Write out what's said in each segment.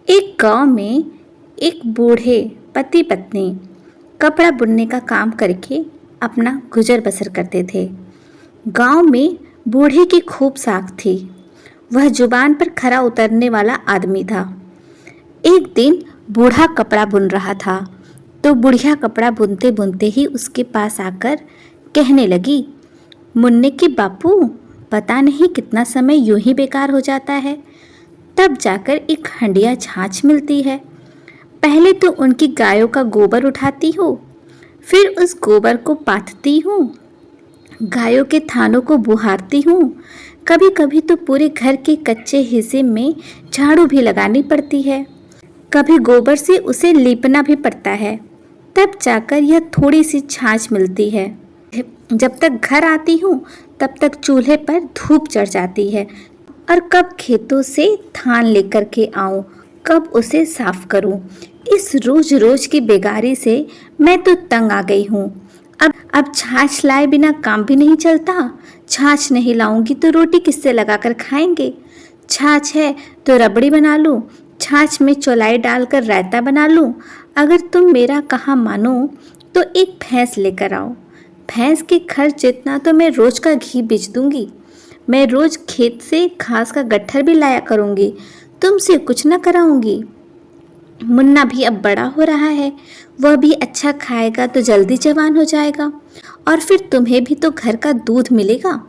एक गांव में एक बूढ़े पति पत्नी कपड़ा बुनने का काम करके अपना गुजर बसर करते थे। गांव में बूढ़े की खूब साख थी। वह जुबान पर खरा उतरने वाला आदमी था। एक दिन बूढ़ा कपड़ा बुन रहा था तो बुढ़िया कपड़ा बुनते बुनते ही उसके पास आकर कहने लगी, मुन्ने के बापू, पता नहीं कितना समय यूं ही बेकार हो जाता है। तब जाकर एक हंडिया छाछ मिलती है। पहले तो उनकी गायों का गोबर उठाती हूँ, फिर उस गोबर को पाथती हूँ, गायों के थानों को बुहारती हूँ। कभी कभी तो पूरे घर के कच्चे हिस्से में झाड़ू भी लगानी पड़ती है। कभी गोबर से उसे लीपना भी पड़ता है। तब जाकर यह थोड़ी सी छाछ मिलती है। जब तक घर आती हूँ तब तक चूल्हे पर धूप चढ़ जाती है और कब खेतों से धान लेकर के आऊं, कब उसे साफ करूं। इस रोज रोज की बेगारी से मैं तो तंग आ गई हूँ। अब छाछ लाए बिना काम भी नहीं चलता। छाछ नहीं लाऊंगी तो रोटी किससे लगाकर खाएंगे। छाछ है तो रबड़ी बना लूं, छाछ में चौलाई डालकर रायता बना लूं। अगर तुम मेरा कहा मानो तो एक भैंस लेकर आओ। भैंस के खर्च जितना तो मैं रोज का घी बेच दूंगी। मैं रोज खेत से घास का गट्ठर भी लाया करूंगी। तुमसे कुछ न कराऊंगी। मुन्ना भी अब बड़ा हो रहा है, वह भी अच्छा खाएगा तो जल्दी जवान हो जाएगा और फिर तुम्हें भी तो घर का दूध मिलेगा।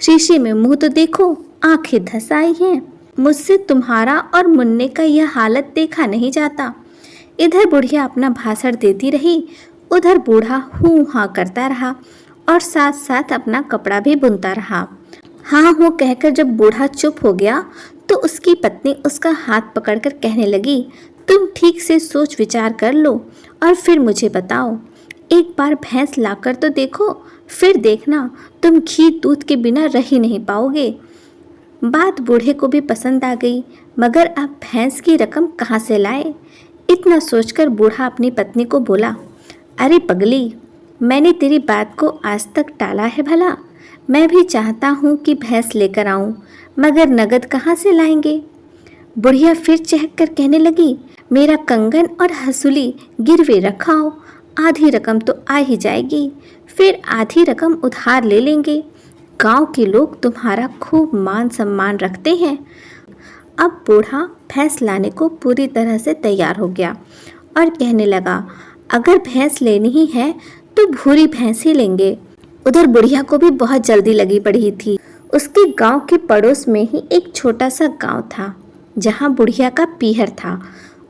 शीशे में मुंह तो देखो, आंखें धस आई हैं। मुझसे तुम्हारा और मुन्ने का यह हालत देखा नहीं जाता। इधर बुढ़िया अपना भाषण देती रही, उधर बूढ़ा हूँ हाँ करता रहा और साथ साथ अपना कपड़ा भी बुनता रहा। हाँ हो कहकर जब बूढ़ा चुप हो गया तो उसकी पत्नी उसका हाथ पकड़कर कहने लगी, तुम ठीक से सोच विचार कर लो और फिर मुझे बताओ। एक बार भैंस लाकर तो देखो, फिर देखना तुम घी दूध के बिना रह ही नहीं पाओगे। बात बूढ़े को भी पसंद आ गई, मगर अब भैंस की रकम कहाँ से लाए। इतना सोचकर बूढ़ा अपनी पत्नी को बोला, अरे पगली, मैंने तेरी बात को आज तक टाला है भला। मैं भी चाहता हूँ कि भैंस लेकर आऊँ, मगर नगद कहाँ से लाएंगे। बुढ़िया फिर चहक कर कहने लगी, मेरा कंगन और हसूली गिरवे रखाओ, आधी रकम तो आ ही जाएगी, फिर आधी रकम उधार ले लेंगे। गांव के लोग तुम्हारा खूब मान सम्मान रखते हैं। अब बूढ़ा भैंस लाने को पूरी तरह से तैयार हो गया और कहने लगा, अगर भैंस लेनी ही है तो भूरी भैंस ही लेंगे। उधर बुढ़िया को भी बहुत जल्दी लगी पड़ी थी। उसके गांव के पड़ोस में ही एक छोटा सा गांव था जहां बुढ़िया का पीहर था।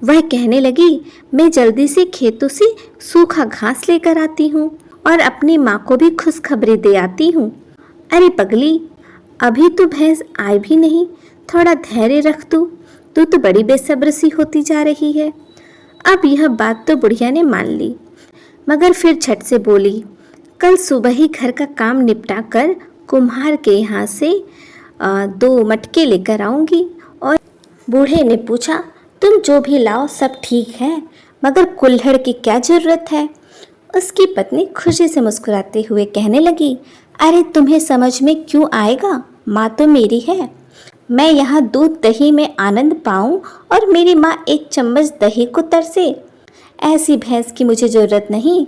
वह कहने लगी, मैं जल्दी से खेतों से सूखा घास लेकर आती हूँ और अपनी माँ को भी खुशखबरी दे आती हूँ। अरे पगली, अभी तो भैंस आई भी नहीं, थोड़ा धैर्य रख तू तो बड़ी बेसब्र सी होती जा रही है। अब यह बात तो बुढ़िया ने मान ली, मगर फिर झट से बोली, कल सुबह ही घर का काम निपटा कर कुम्हार के यहाँ से 2 मटके लेकर आऊँगी। और बूढ़े ने पूछा, तुम जो भी लाओ सब ठीक है, मगर कुल्हड़ की क्या ज़रूरत है। उसकी पत्नी खुशी से मुस्कुराते हुए कहने लगी, अरे तुम्हें समझ में क्यों आएगा, माँ तो मेरी है। मैं यहाँ दूध दही में आनंद पाऊँ और मेरी माँ एक चम्मच दही को तरसे। ऐसी भैंस की मुझे ज़रूरत नहीं।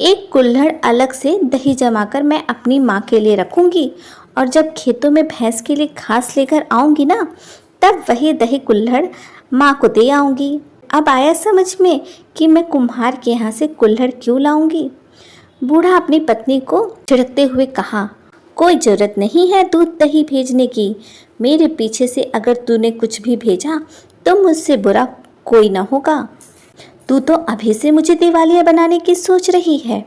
एक कुल्हड़ अलग से दही जमाकर मैं अपनी माँ के लिए रखूँगी और जब खेतों में भैंस के लिए घास लेकर आऊँगी ना, तब वही दही कुल्हड़ माँ को दे आऊँगी। अब आया समझ में कि मैं कुम्हार के यहाँ से कुल्हड़ क्यों लाऊँगी। बूढ़ा अपनी पत्नी को झिड़कते हुए कहा, कोई ज़रूरत नहीं है दूध दही भेजने की। मेरे पीछे से अगर तूने कुछ भी भेजा तो मुझसे बुरा कोई ना होगा। तू तो अभी से मुझे दिवालिया बनाने की सोच रही है।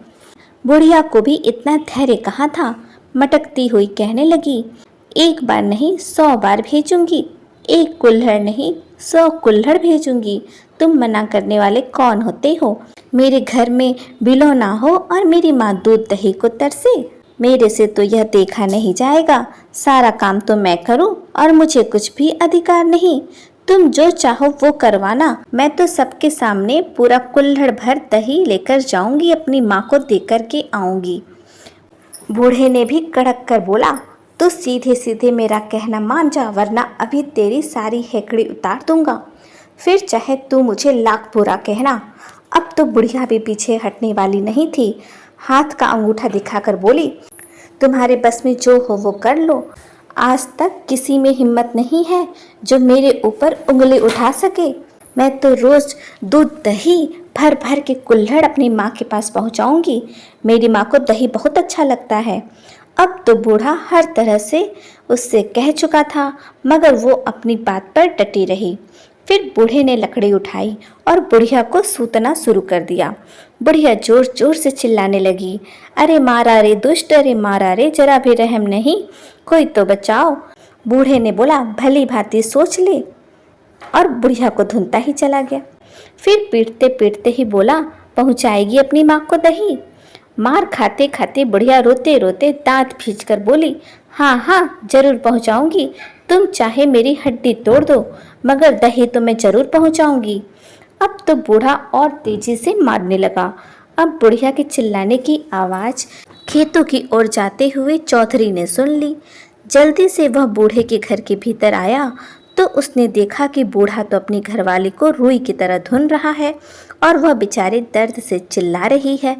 बुढ़िया को भी इतना धैर्य कहाँ था। मटकती हुई कहने लगी, एक बार नहीं 100 बार भेजूंगी, एक कुल्हड़ नहीं 100 कुल्हड़ भेजूंगी। तुम मना करने वाले कौन होते हो। मेरे घर में बिलो ना हो और मेरी माँ दूध दही को तरसे। मेरे से तो यह देखा नहीं जाएगा। सारा काम तो मैं करूं और मुझे कुछ भी अधिकार नहीं। तुम जो चाहो वो करवाना। मैं तो सबके सामने पूरा कुल्हड़ भर दही लेकर जाऊंगी, अपनी माँ को देकर के आऊंगी। बूढ़े ने भी कड़क कर बोला, तो सीधे सीधे मेरा कहना मान जा, वरना अभी तेरी सारी हेकड़ी उतार दूंगा। फिर चाहे तू मुझे लाख बुरा कहना। अब तो बुढ़िया भी पीछे हटने वाली नहीं थी। हाथ का अंगूठा दिखाकर बोली, तुम्हारे बस में जो हो वो कर लो। आज तक किसी में हिम्मत नहीं है जो मेरे ऊपर उंगली उठा सके। मैं तो रोज दूध दही भर भर के कुल्हड़ अपनी माँ के पास पहुँचाऊँगी। मेरी माँ को दही बहुत अच्छा लगता है। अब तो बूढ़ा हर तरह से उससे कह चुका था, मगर वो अपनी बात पर डटी रही। फिर बूढ़े ने लकड़ी उठाई और बुढ़िया को सूतना शुरू कर दिया। बुढ़िया जोर जोर से चिल्लाने लगी, अरे मारा रे दुष्ट, अरे मारा रे, जरा भी रहम नहीं, कोई तो बचाओ। बूढ़े ने बोला, भली भांति सोच ले, और बुढ़िया को धुनता ही चला गया। फिर पीटते पीटते ही बोला, पहुंचाएगी अपनी माँ को दही। मार खाते खाते बुढ़िया रोते रोते दांत खींचकर बोली, हाँ हाँ जरूर पहुंचाऊंगी, तुम चाहे मेरी हड्डी तोड़ दो, मगर दही तो मैं जरूर पहुंचाऊंगी। अब तो बूढ़ा और तेजी से मारने लगा। अब बुढ़िया के चिल्लाने की आवाज खेतों की ओर जाते हुए चौधरी ने सुन ली। जल्दी से वह बूढ़े के घर के भीतर आया तो उसने देखा कि बूढ़ा तो अपनी घरवाली को रुई की तरह धुन रहा है और वह बेचारे दर्द से चिल्ला रही है।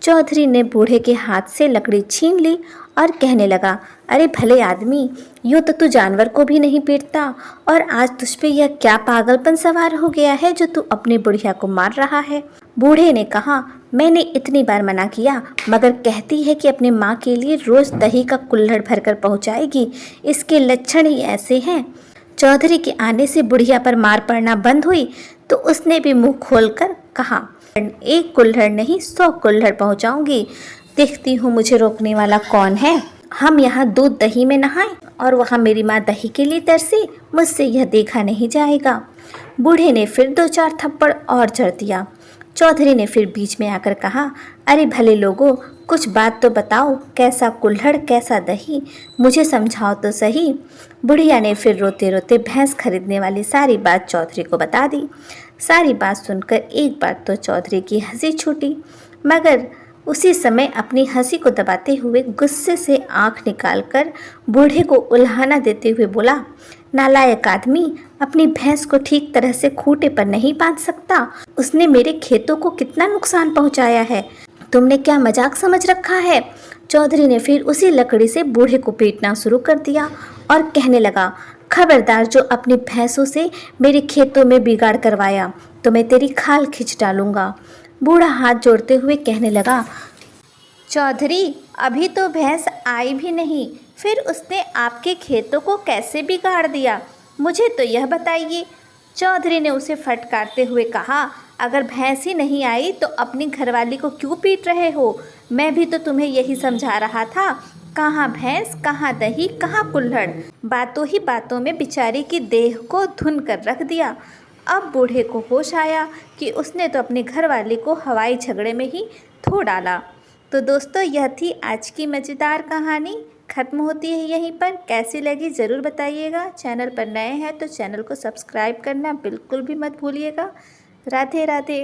चौधरी ने बूढ़े के हाथ से लकड़ी छीन ली और कहने लगा, अरे भले आदमी, यूँ तो तू जानवर को भी नहीं पीटता, और आज तुझ पे यह क्या पागलपन सवार हो गया है जो तू अपनी बुढ़िया को मार रहा है। बूढ़े ने कहा, मैंने इतनी बार मना किया, मगर कहती है कि अपनी माँ के लिए रोज दही का कुल्हड़ भरकर पहुँचाएगी। इसके लक्षण ही ऐसे हैं। चौधरी के आने से बुढ़िया पर मार पड़ना बंद हुई तो उसने भी मुंह खोलकर कहा, एक कुल्हड़ नहीं 100 कुल्हड़ पहुंचाऊंगी। देखती हूँ मुझे रोकने वाला कौन है। हम यहाँ दूध दही में नहाएं और वहाँ मेरी माँ दही के लिए तरसे, मुझसे यह देखा नहीं जाएगा। बूढ़े ने फिर 2-4 थप्पड़ और जड़ दिया। चौधरी ने फिर बीच में आकर कहा, अरे भले लोगों, कुछ बात तो बताओ, कैसा कुल्हड़ कैसा दही, मुझे समझाओ तो सही। बुढ़िया ने फिर रोते रोते भैंस खरीदने वाली सारी बात चौधरी को बता दी। सारी बात सुनकर एक बार तो चौधरी की हंसी छूटी, मगर उसी समय अपनी हंसी को दबाते हुए गुस्से से आंख निकालकर बूढ़े को उल्हाना देते हुए बोला, नालायक आदमी, अपनी भैंस को ठीक तरह से खूंटे पर नहीं बांध सकता। उसने मेरे खेतों को कितना नुकसान पहुंचाया है। तुमने क्या मजाक समझ रखा है। चौधरी ने फिर उसी लकड़ी से बूढ़े को पीटना शुरू कर दिया और कहने लगा, खबरदार, जो अपनी भैंसों से मेरे खेतों में बिगाड़ करवाया तो मैं तेरी खाल खींच डालूंगा। बूढ़ा हाथ जोड़ते हुए कहने लगा, चौधरी, अभी तो भैंस आई भी नहीं, फिर उसने आपके खेतों को कैसे बिगाड़ दिया, मुझे तो यह बताइए। चौधरी ने उसे फटकारते हुए कहा, अगर भैंस ही नहीं आई तो अपनी घरवाली को क्यों पीट रहे हो। मैं भी तो तुम्हें यही समझा रहा था। कहाँ भैंस, कहाँ दही, कहाँ कुल्हड़, बातों ही बातों में बेचारी की देह को धुन कर रख दिया। अब बूढ़े को होश आया कि उसने तो अपने घरवाली को हवाई झगड़े में ही धो डाला। तो दोस्तों, यह थी आज की मज़ेदार कहानी। ख़त्म होती है यहीं पर। कैसी लगी ज़रूर बताइएगा। चैनल पर नए हैं तो चैनल को सब्सक्राइब करना बिल्कुल भी मत भूलिएगा। राधे राधे।